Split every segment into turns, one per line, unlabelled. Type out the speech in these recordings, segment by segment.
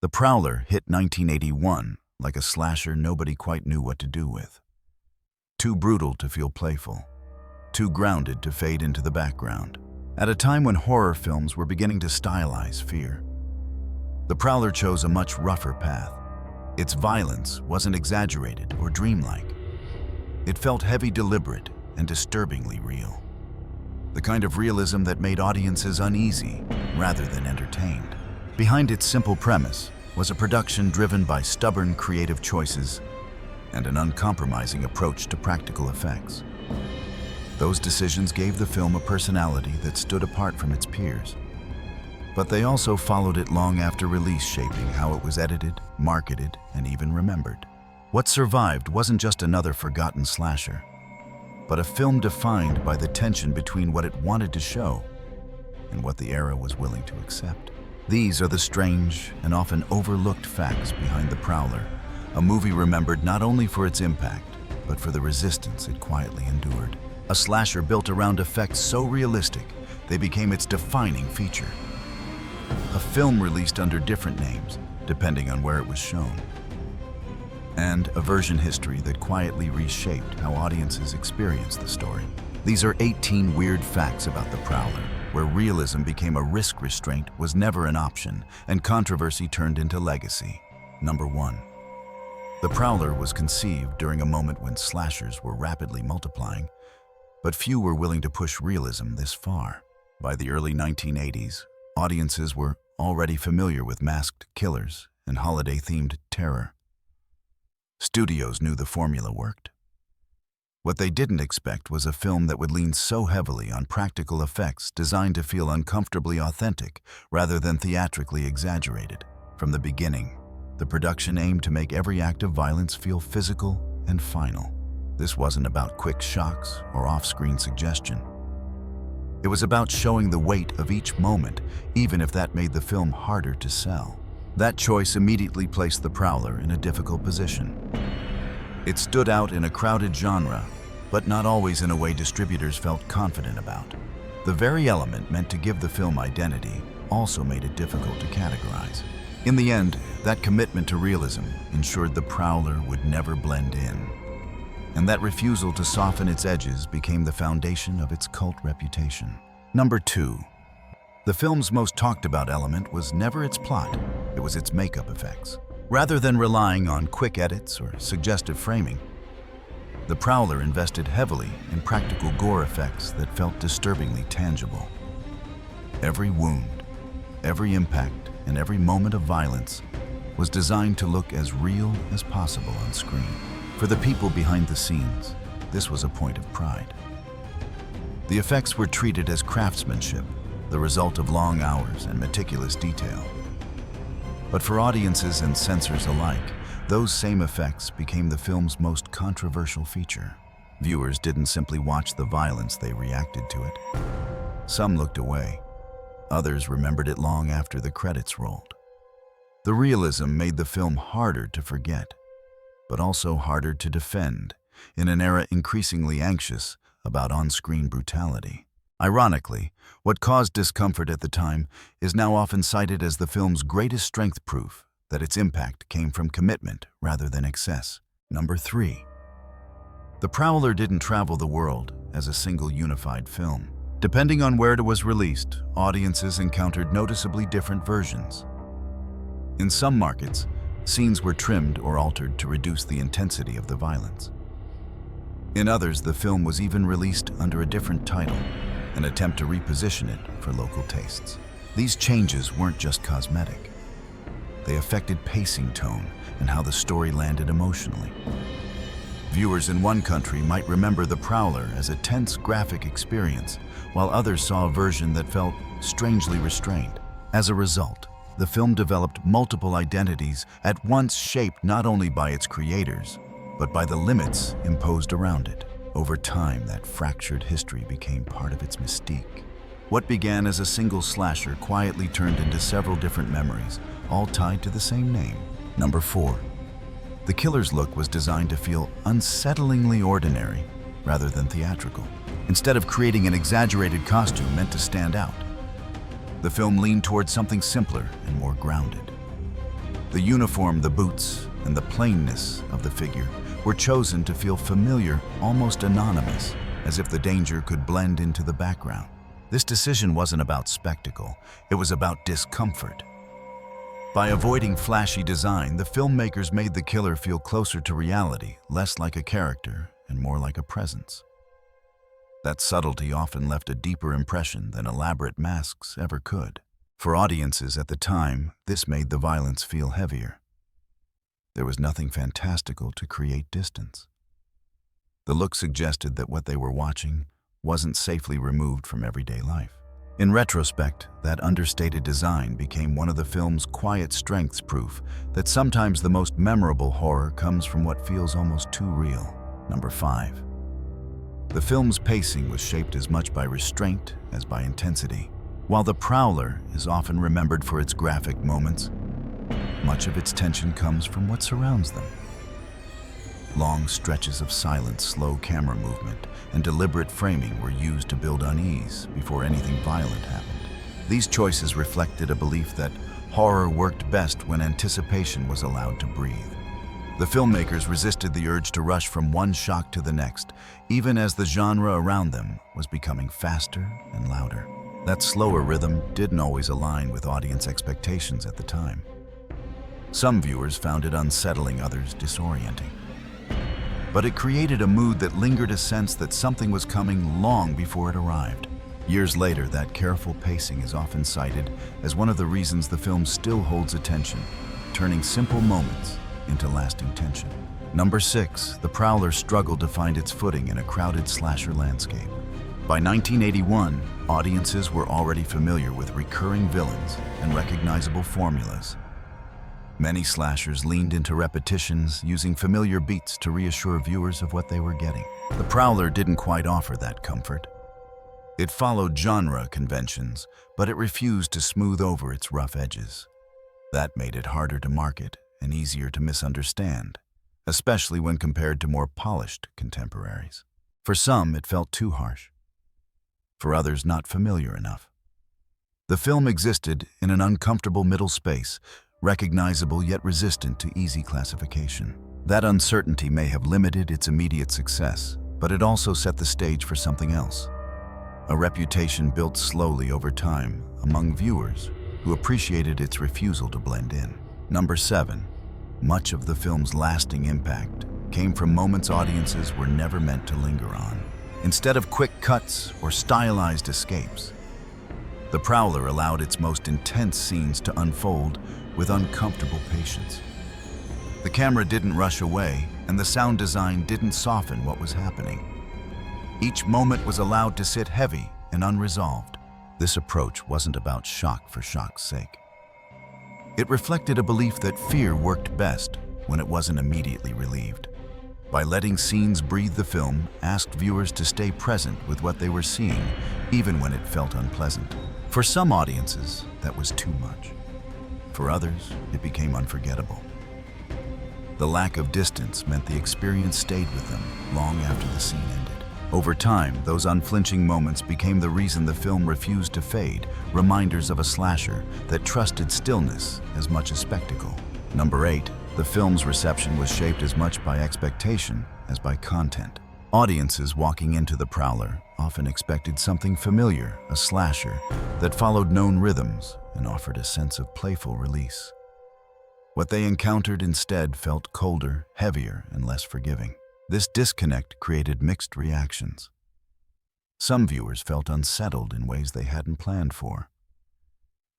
The Prowler hit 1981 like a slasher nobody quite knew what to do with. Too brutal to feel playful, too grounded to fade into the background. At a time when horror films were beginning to stylize fear, The Prowler chose a much rougher path. Its violence wasn't exaggerated or dreamlike. It felt heavy, deliberate, and disturbingly real. The kind of realism that made audiences uneasy rather than entertained. Behind its simple premise was a production driven by stubborn creative choices and an uncompromising approach to practical effects. Those decisions gave the film a personality that stood apart from its peers. But they also followed it long after release, shaping how it was edited, marketed, and even remembered. What survived wasn't just another forgotten slasher, but a film defined by the tension between what it wanted to show and what the era was willing to accept. These are the strange and often overlooked facts behind The Prowler, a movie remembered not only for its impact, but for the resistance it quietly endured. A slasher built around effects so realistic, they became its defining feature. A film released under different names, depending on where it was shown. And a version history that quietly reshaped how audiences experienced the story. These are 18 weird facts about The Prowler, where realism became a risk, restraint was never an option, and controversy turned into legacy. Number 1. The Prowler was conceived during a moment when slashers were rapidly multiplying, but few were willing to push realism this far. By the early 1980s, audiences were already familiar with masked killers and holiday-themed terror. Studios knew the formula worked. What they didn't expect was a film that would lean so heavily on practical effects designed to feel uncomfortably authentic rather than theatrically exaggerated. From the beginning, the production aimed to make every act of violence feel physical and final. This wasn't about quick shocks or off-screen suggestion. It was about showing the weight of each moment, even if that made the film harder to sell. That choice immediately placed The Prowler in a difficult position. It stood out in a crowded genre, but not always in a way distributors felt confident about. The very element meant to give the film identity also made it difficult to categorize. In the end, that commitment to realism ensured The Prowler would never blend in. And that refusal to soften its edges became the foundation of its cult reputation. Number 2. The film's most talked about element was never its plot, it was its makeup effects. Rather than relying on quick edits or suggestive framing, The Prowler invested heavily in practical gore effects that felt disturbingly tangible. Every wound, every impact, and every moment of violence was designed to look as real as possible on screen. For the people behind the scenes, this was a point of pride. The effects were treated as craftsmanship, the result of long hours and meticulous detail. But for audiences and censors alike, those same effects became the film's most controversial feature. Viewers didn't simply watch the violence, they reacted to it. Some looked away. Others remembered it long after the credits rolled. The realism made the film harder to forget, but also harder to defend in an era increasingly anxious about on-screen brutality. Ironically, what caused discomfort at the time is now often cited as the film's greatest strength, proof that its impact came from commitment rather than excess. Number 3. The Prowler didn't travel the world as a single unified film. Depending on where it was released, audiences encountered noticeably different versions. In some markets, scenes were trimmed or altered to reduce the intensity of the violence. In others, the film was even released under a different title, an attempt to reposition it for local tastes. These changes weren't just cosmetic. They affected pacing, tone, and how the story landed emotionally. Viewers in one country might remember The Prowler as a tense, graphic experience, while others saw a version that felt strangely restrained. As a result, the film developed multiple identities at once, shaped not only by its creators, but by the limits imposed around it. Over time, that fractured history became part of its mystique. What began as a single slasher quietly turned into several different memories, all tied to the same name. Number 4. The killer's look was designed to feel unsettlingly ordinary rather than theatrical. Instead of creating an exaggerated costume meant to stand out, the film leaned towards something simpler and more grounded. The uniform, the boots, and the plainness of the figure were chosen to feel familiar, almost anonymous, as if the danger could blend into the background. This decision wasn't about spectacle, it was about discomfort. By avoiding flashy design, the filmmakers made the killer feel closer to reality, less like a character and more like a presence. That subtlety often left a deeper impression than elaborate masks ever could. For audiences at the time, this made the violence feel heavier. There was nothing fantastical to create distance. The look suggested that what they were watching wasn't safely removed from everyday life. In retrospect, that understated design became one of the film's quiet strengths, proof that sometimes the most memorable horror comes from what feels almost too real. Number 5. The film's pacing was shaped as much by restraint as by intensity. While The Prowler is often remembered for its graphic moments, much of its tension comes from what surrounds them. Long stretches of silent, slow camera movement and deliberate framing were used to build unease before anything violent happened. These choices reflected a belief that horror worked best when anticipation was allowed to breathe. The filmmakers resisted the urge to rush from one shock to the next, even as the genre around them was becoming faster and louder. That slower rhythm didn't always align with audience expectations at the time. Some viewers found it unsettling, others disorienting. But it created a mood that lingered, a sense that something was coming long before it arrived. Years later, that careful pacing is often cited as one of the reasons the film still holds attention, turning simple moments into lasting tension. Number 6, The Prowler struggled to find its footing in a crowded slasher landscape. By 1981, audiences were already familiar with recurring villains and recognizable formulas. Many slashers leaned into repetitions, using familiar beats to reassure viewers of what they were getting. The Prowler didn't quite offer that comfort. It followed genre conventions, but it refused to smooth over its rough edges. That made it harder to market and easier to misunderstand, especially when compared to more polished contemporaries. For some, it felt too harsh. For others, not familiar enough. The film existed in an uncomfortable middle space, recognizable yet resistant to easy classification. That uncertainty may have limited its immediate success, but it also set the stage for something else. A reputation built slowly over time among viewers who appreciated its refusal to blend in. Number 7. Much of the film's lasting impact came from moments audiences were never meant to linger on. Instead of quick cuts or stylized escapes, The Prowler allowed its most intense scenes to unfold with uncomfortable patience. The camera didn't rush away, and the sound design didn't soften what was happening. Each moment was allowed to sit heavy and unresolved. This approach wasn't about shock for shock's sake. It reflected a belief that fear worked best when it wasn't immediately relieved. By letting scenes breathe, the film asked viewers to stay present with what they were seeing, even when it felt unpleasant. For some audiences, that was too much. For others, it became unforgettable. The lack of distance meant the experience stayed with them long after the scene ended. Over time, those unflinching moments became the reason the film refused to fade, reminders of a slasher that trusted stillness as much as spectacle. Number 8. The film's reception was shaped as much by expectation as by content. Audiences walking into The Prowler often expected something familiar, a slasher that followed known rhythms and offered a sense of playful release. What they encountered instead felt colder, heavier, and less forgiving. This disconnect created mixed reactions. Some viewers felt unsettled in ways they hadn't planned for.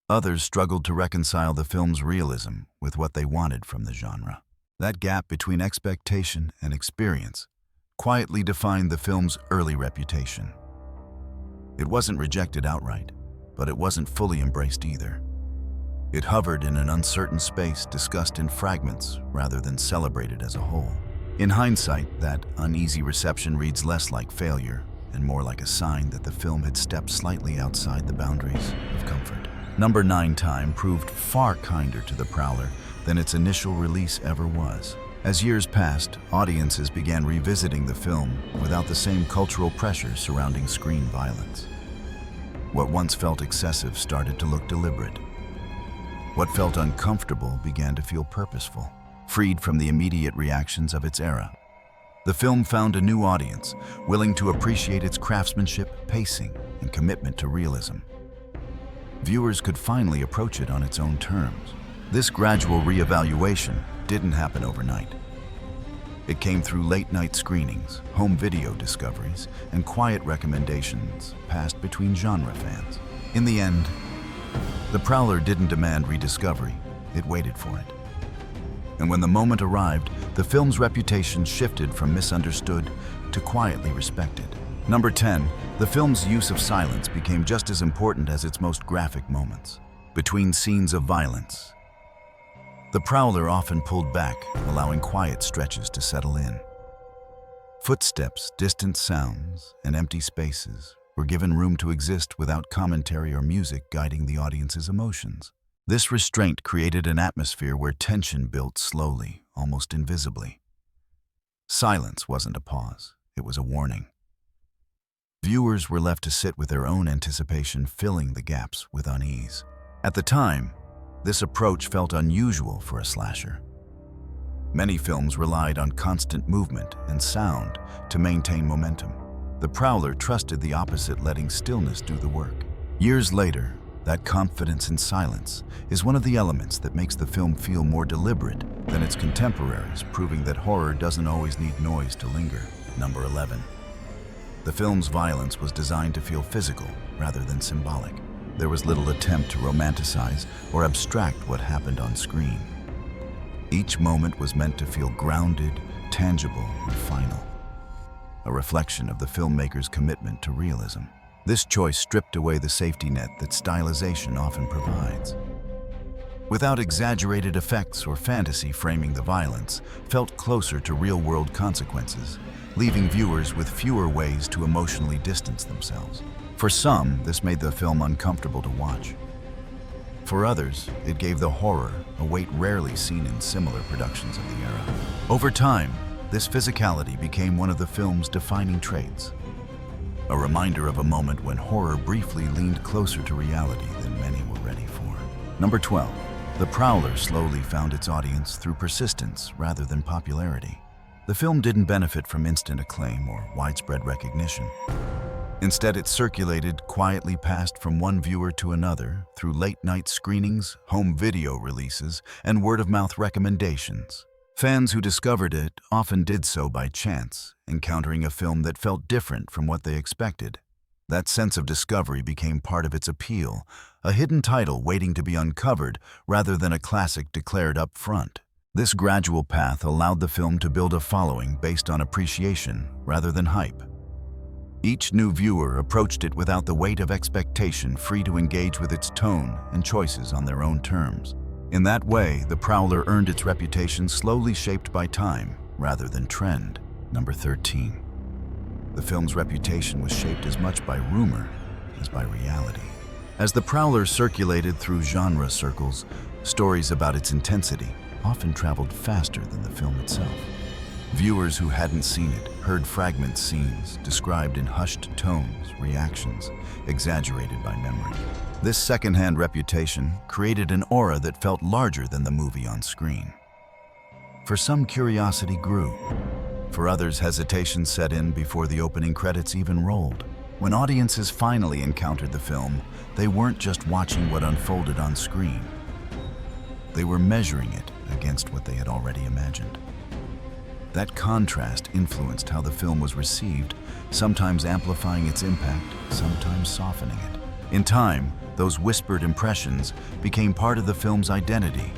Others struggled to reconcile the film's realism with what they wanted from the genre. That gap between expectation and experience quietly defined the film's early reputation. It wasn't rejected outright, but it wasn't fully embraced either. It hovered in an uncertain space, discussed in fragments rather than celebrated as a whole. In hindsight, that uneasy reception reads less like failure and more like a sign that the film had stepped slightly outside the boundaries of comfort. Number 9. Time proved far kinder to The Prowler than its initial release ever was. As years passed, audiences began revisiting the film without the same cultural pressure surrounding screen violence. What once felt excessive started to look deliberate. What felt uncomfortable began to feel purposeful, freed from the immediate reactions of its era. The film found a new audience, willing to appreciate its craftsmanship, pacing, and commitment to realism. Viewers could finally approach it on its own terms. This gradual reevaluation didn't happen overnight. It came through late-night screenings, home video discoveries, and quiet recommendations passed between genre fans. In the end, the Prowler didn't demand rediscovery, it waited for it. And when the moment arrived, the film's reputation shifted from misunderstood to quietly respected. Number 10, the film's use of silence became just as important as its most graphic moments. Between scenes of violence, the Prowler often pulled back, allowing quiet stretches to settle in. Footsteps, distant sounds, and empty spaces were given room to exist without commentary or music guiding the audience's emotions. This restraint created an atmosphere where tension built slowly, almost invisibly. Silence wasn't a pause, it was a warning. Viewers were left to sit with their own anticipation, filling the gaps with unease. At the time, this approach felt unusual for a slasher. Many films relied on constant movement and sound to maintain momentum. The Prowler trusted the opposite, letting stillness do the work. Years later, that confidence in silence is one of the elements that makes the film feel more deliberate than its contemporaries, proving that horror doesn't always need noise to linger. Number 11. The film's violence was designed to feel physical rather than symbolic. There was little attempt to romanticize or abstract what happened on screen. Each moment was meant to feel grounded, tangible, and final, a reflection of the filmmaker's commitment to realism. This choice stripped away the safety net that stylization often provides. Without exaggerated effects or fantasy, framing the violence felt closer to real-world consequences, leaving viewers with fewer ways to emotionally distance themselves. For some, this made the film uncomfortable to watch. For others, it gave the horror a weight rarely seen in similar productions of the era. Over time, this physicality became one of the film's defining traits, a reminder of a moment when horror briefly leaned closer to reality than many were ready for. Number 12. The Prowler slowly found its audience through persistence rather than popularity. The film didn't benefit from instant acclaim or widespread recognition. Instead, it circulated quietly, passed from one viewer to another through late-night screenings, home video releases, and word-of-mouth recommendations. Fans who discovered it often did so by chance, encountering a film that felt different from what they expected. That sense of discovery became part of its appeal, a hidden title waiting to be uncovered rather than a classic declared up front. This gradual path allowed the film to build a following based on appreciation rather than hype. Each new viewer approached it without the weight of expectation, free to engage with its tone and choices on their own terms. In that way, the Prowler earned its reputation, slowly shaped by time rather than trend. Number 13. The film's reputation was shaped as much by rumor as by reality. As the Prowler circulated through genre circles, stories about its intensity often traveled faster than the film itself. Viewers who hadn't seen it heard fragment scenes described in hushed tones, reactions exaggerated by memory. This secondhand reputation created an aura that felt larger than the movie on screen. For some, curiosity grew. For others, hesitation set in before the opening credits even rolled. When audiences finally encountered the film, they weren't just watching what unfolded on screen. They were measuring it against what they had already imagined. That contrast influenced how the film was received, sometimes amplifying its impact, sometimes softening it. In time, those whispered impressions became part of the film's identity,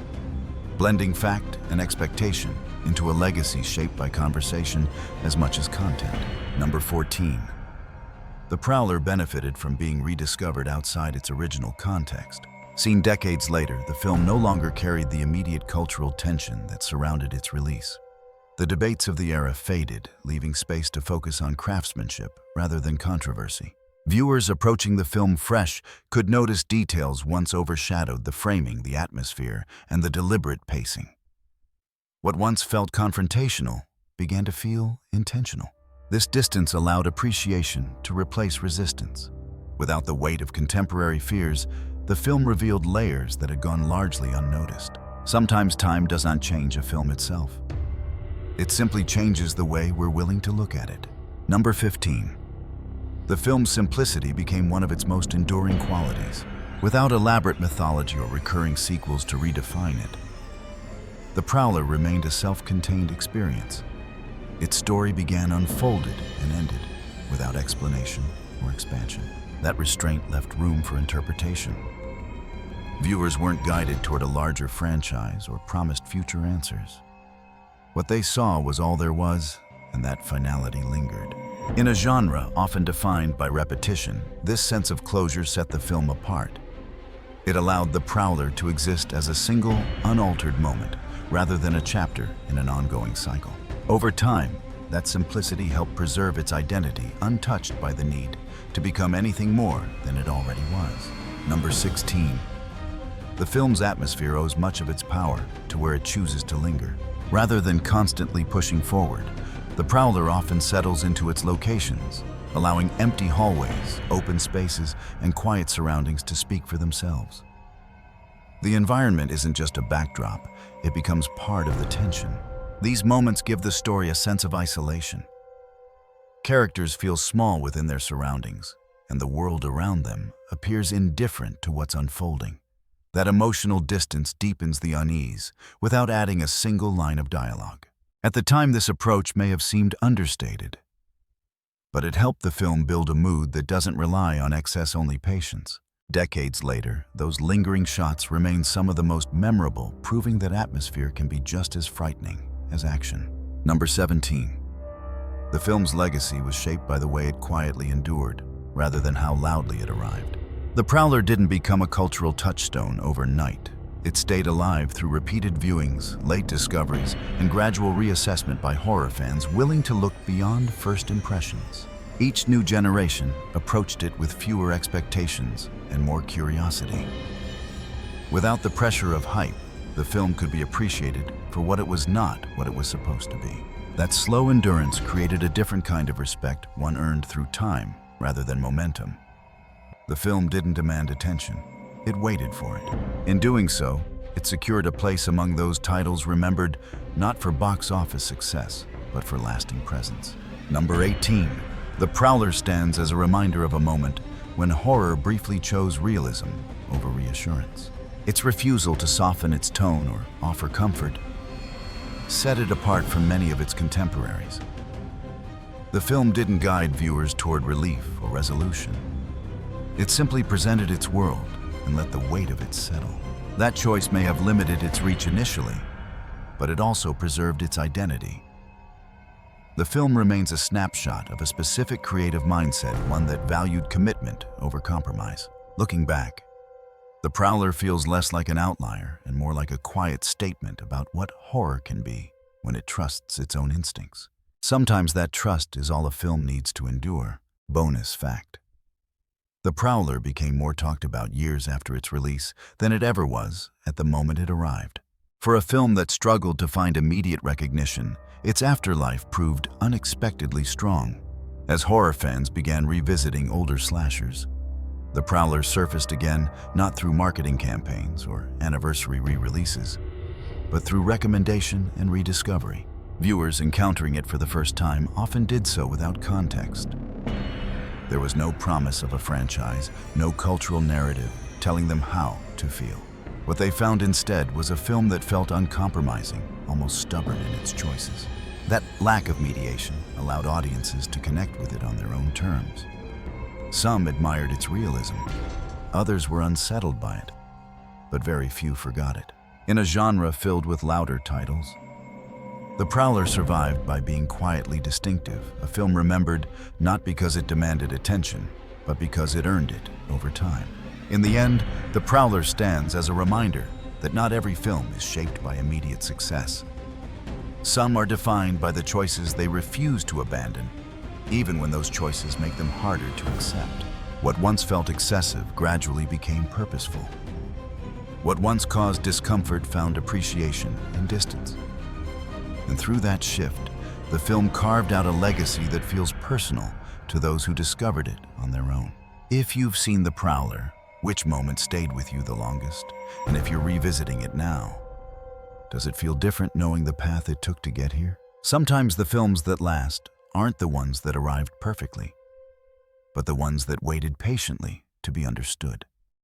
blending fact and expectation into a legacy shaped by conversation as much as content. Number 14. The Prowler benefited from being rediscovered outside its original context. Seen decades later, the film no longer carried the immediate cultural tension that surrounded its release. The debates of the era faded, leaving space to focus on craftsmanship rather than controversy. Viewers approaching the film fresh could notice details once overshadowed: the framing, the atmosphere, and the deliberate pacing. What once felt confrontational began to feel intentional. This distance allowed appreciation to replace resistance. Without the weight of contemporary fears, the film revealed layers that had gone largely unnoticed. Sometimes time does not change a film itself. It simply changes the way we're willing to look at it. Number 15. The film's simplicity became one of its most enduring qualities. Without elaborate mythology or recurring sequels to redefine it, The Prowler remained a self-contained experience. Its story began unfolded and ended without explanation or expansion. That restraint left room for interpretation. Viewers weren't guided toward a larger franchise or promised future answers. What they saw was all there was, and that finality lingered. In a genre often defined by repetition, this sense of closure set the film apart. It allowed The Prowler to exist as a single, unaltered moment, rather than a chapter in an ongoing cycle. Over time, that simplicity helped preserve its identity, untouched by the need to become anything more than it already was. Number 16. The film's atmosphere owes much of its power to where it chooses to linger. Rather than constantly pushing forward, The Prowler often settles into its locations, allowing empty hallways, open spaces, and quiet surroundings to speak for themselves. The environment isn't just a backdrop, it becomes part of the tension. These moments give the story a sense of isolation. Characters feel small within their surroundings, and the world around them appears indifferent to what's unfolding. That emotional distance deepens the unease without adding a single line of dialogue. At the time, this approach may have seemed understated, but it helped the film build a mood that doesn't rely on excess-only patience. Decades later, those lingering shots remain some of the most memorable, proving that atmosphere can be just as frightening as action. Number 17. The film's legacy was shaped by the way it quietly endured, rather than how loudly it arrived. The Prowler didn't become a cultural touchstone overnight. It stayed alive through repeated viewings, late discoveries, and gradual reassessment by horror fans willing to look beyond first impressions. Each new generation approached it with fewer expectations and more curiosity. Without the pressure of hype, the film could be appreciated for what it was not what it was supposed to be. That slow endurance created a different kind of respect, one earned through time rather than momentum. The film didn't demand attention. It waited for it. In doing so, it secured a place among those titles remembered not for box office success, but for lasting presence. Number 18. The Prowler stands as a reminder of a moment when horror briefly chose realism over reassurance. Its refusal to soften its tone or offer comfort set it apart from many of its contemporaries. The film didn't guide viewers toward relief or resolution. It simply presented its world and let the weight of it settle. That choice may have limited its reach initially, but it also preserved its identity. The film remains a snapshot of a specific creative mindset, one that valued commitment over compromise. Looking back, The Prowler feels less like an outlier and more like a quiet statement about what horror can be when it trusts its own instincts. Sometimes that trust is all a film needs to endure. Bonus fact: The Prowler became more talked about years after its release than it ever was at the moment it arrived. For a film that struggled to find immediate recognition, its afterlife proved unexpectedly strong. As horror fans began revisiting older slashers, The Prowler surfaced again, not through marketing campaigns or anniversary re-releases, but through recommendation and rediscovery. Viewers encountering it for the first time often did so without context. There was no promise of a franchise, no cultural narrative telling them how to feel. What they found instead was a film that felt uncompromising, almost stubborn in its choices. That lack of mediation allowed audiences to connect with it on their own terms. Some admired its realism, others were unsettled by it, but very few forgot it. In a genre filled with louder titles, The Prowler survived by being quietly distinctive, a film remembered not because it demanded attention, but because it earned it over time. In the end, The Prowler stands as a reminder that not every film is shaped by immediate success. Some are defined by the choices they refuse to abandon, even when those choices make them harder to accept. What once felt excessive gradually became purposeful. What once caused discomfort found appreciation and distance. And through that shift, the film carved out a legacy that feels personal to those who discovered it on their own. If you've seen The Prowler, Which moment stayed with you the longest? And if you're revisiting it now, does it feel different knowing the path it took to get here? Sometimes the films that last aren't the ones that arrived perfectly, but the ones that waited patiently to be understood.